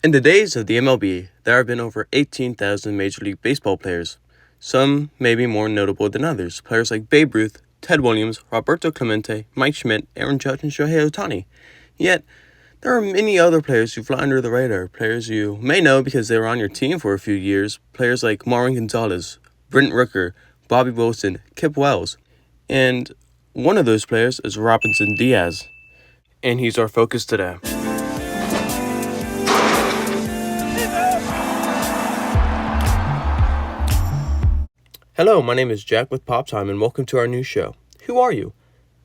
In the days of the MLB, there have been over 18,000 Major League Baseball players. Some may be more notable than others. Players like Babe Ruth, Ted Williams, Roberto Clemente, Mike Schmidt, Aaron Judge, and Shohei Ohtani. Yet, there are many other players who fly under the radar. Players you may know because they were on your team for a few years. Players like Marwin Gonzalez, Brent Rooker, Bobby Wilson, Kip Wells. And one of those players is Robinzon Diaz. And he's our focus today. Hello, my name is Jack with Pop Time, and welcome to our new show. Who are you?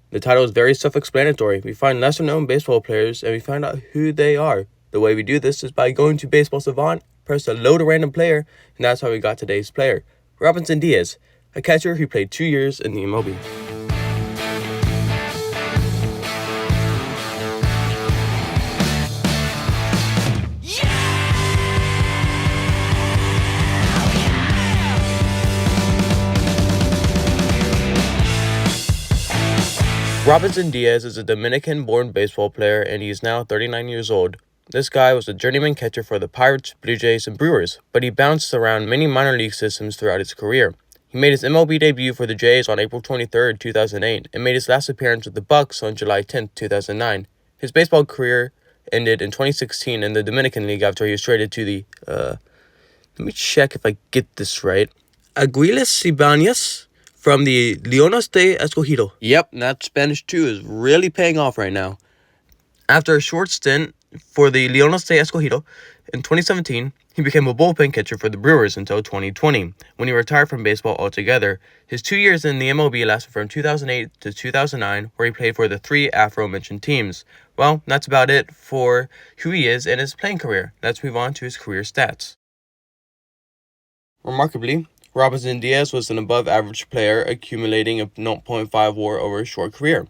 The title is very self-explanatory. We find lesser-known baseball players, and we find out who they are. The way we do this is by going to Baseball Savant, press a load a random player, and that's how we got today's player, Robinzon Diaz, a catcher who played 2 years in the MLB. Robinzon Diaz is a Dominican-born baseball player, and he is now 39 years old. This guy was a journeyman catcher for the Pirates, Blue Jays, and Brewers, but he bounced around many minor league systems throughout his career. He made his MLB debut for the Jays on April 23, 2008, and made his last appearance with the Bucks on July 10, 2009. His baseball career ended in 2016 in the Dominican League after he was traded to the, let me check if I get this right, Aguilas Ibanez from the Leones de Escogido. Yep, that Spanish too is really paying off right now. After a short stint for the Leones de Escogido in 2017, he became a bullpen catcher for the Brewers until 2020, when he retired from baseball altogether. His 2 years in the MLB lasted from 2008 to 2009, where he played for the three aforementioned teams. Well, that's about it for who he is and his playing career. Let's move on to his career stats. Remarkably, Robinzon Diaz was an above-average player, accumulating a 0.5 WAR over a short career.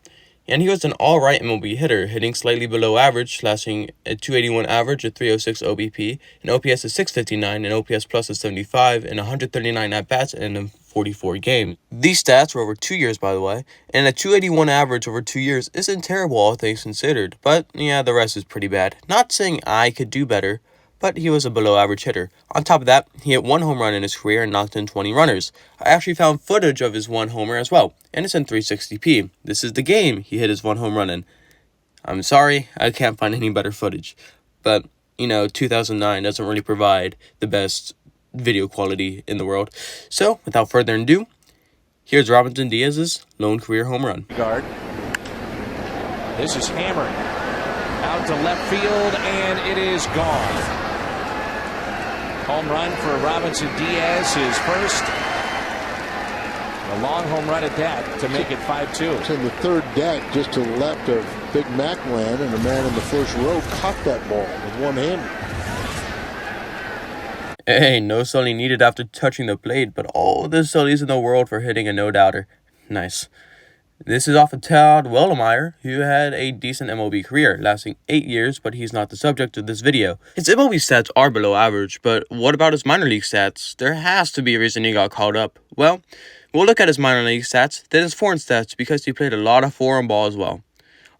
And he was an all-right MLB hitter, hitting slightly below average, slashing a 281 average, a 306 OBP, an OPS of 659, an OPS plus of 75, and 139 at-bats in 44 games. These stats were over 2 years, by the way, and a 281 average over 2 years isn't terrible, all things considered. But, yeah, the rest is pretty bad. Not saying I could do better, but he was a below-average hitter. On top of that, he hit 1 home run in his career and knocked in 20 runners. I actually found footage of his 1 homer as well, and it's in 360p. This is the game he hit his 1 home run in. I'm sorry, I can't find any better footage. But, 2009 doesn't really provide the best video quality in the world. So, without further ado, here's Robinzon Diaz's lone career home run. Guard. This is hammered out to left field, and it is gone. Home run for Robinzon Diaz, his first. A long home run at that to make it 5-2. It's in the third deck, just to the left of Big Mac land, and the man in the first row caught that ball with one-handed. Hey, no sully needed after touching the plate, but all the sullies in the world for hitting a no-doubter. Nice. This is off of Todd Wellemeyer, who had a decent MLB career, lasting 8 years, but he's not the subject of this video. His MLB stats are below average, but what about his minor league stats? There has to be a reason he got called up. Well, we'll look at his minor league stats, then his foreign stats, because he played a lot of foreign ball as well.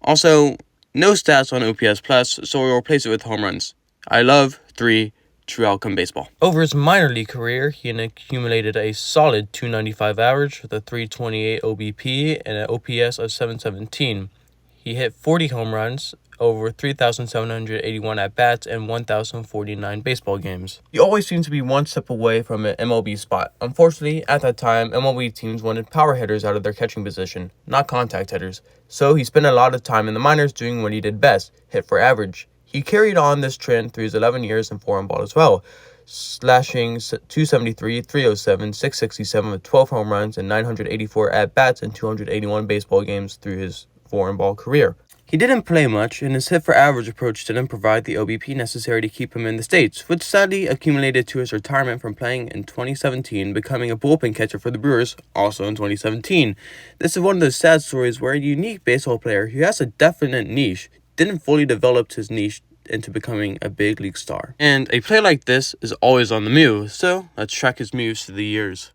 Also, no stats on OPS plus, so we'll replace it with home runs. I love 3 true outcome baseball. Over his minor league career, he accumulated a solid 295 average with a 328 OBP and an OPS of 717. He hit 40 home runs, over 3,781 at-bats, and 1,049 baseball games. He always seemed to be one step away from an MLB spot. Unfortunately, at that time, MLB teams wanted power hitters out of their catching position, not contact hitters. So he spent a lot of time in the minors doing what he did best, hit for average. He carried on this trend through his 11 years in foreign ball as well, slashing 273, 307, 667 with 12 home runs and 984 at-bats and 281 baseball games through his foreign ball career. He didn't play much, and his hit for average approach didn't provide the OBP necessary to keep him in the States, which sadly accumulated to his retirement from playing in 2017, becoming a bullpen catcher for the Brewers, also in 2017. This is one of those sad stories where a unique baseball player who has a definite niche didn't fully develop his niche into becoming a big league star. And a player like this is always on the move, so let's track his moves through the years.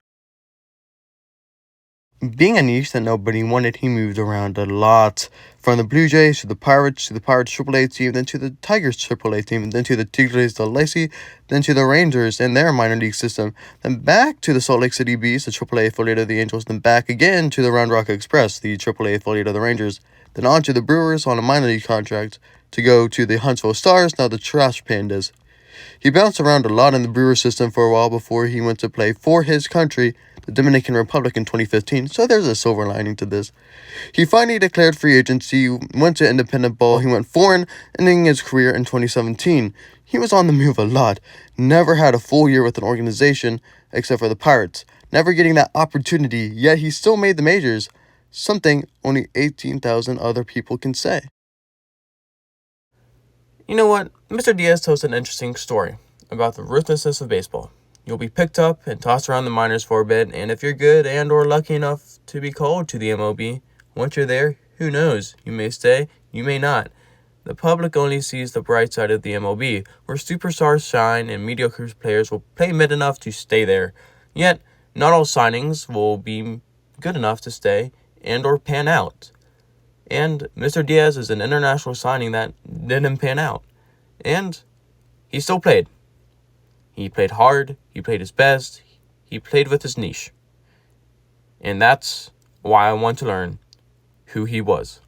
Being a niche that nobody wanted, he moved around a lot. From the Blue Jays to the Pirates AAA team, then to the Tigers AAA team, then to the Tigres del Licey, then to the Rangers and their minor league system, then back to the Salt Lake City Bees, the AAA affiliate of the Angels, then back again to the Round Rock Express, the AAA affiliate of the Rangers, then on to the Brewers on a minor league contract, to go to the Huntsville Stars, now the Trash Pandas. He bounced around a lot in the Brewer system for a while before he went to play for his country, the Dominican Republic, in 2015, so there's a silver lining to this. He finally declared free agency, went to independent ball, he went foreign, ending his career in 2017. He was on the move a lot, never had a full year with an organization, except for the Pirates, never getting that opportunity, yet he still made the majors, something only 18,000 other people can say. You know what? Mr. Diaz tells an interesting story about the ruthlessness of baseball. You'll be picked up and tossed around the minors for a bit, and if you're good and or lucky enough to be called to the MLB, once you're there, who knows? You may stay, you may not. The public only sees the bright side of the MLB, where superstars shine and mediocre players will play mid enough to stay there. Yet, not all signings will be good enough to stay and or pan out. And Mr. Diaz is an international signing that didn't pan out. And he still played. He played hard, he played his best, he played with his niche. And that's why I want to learn who he was.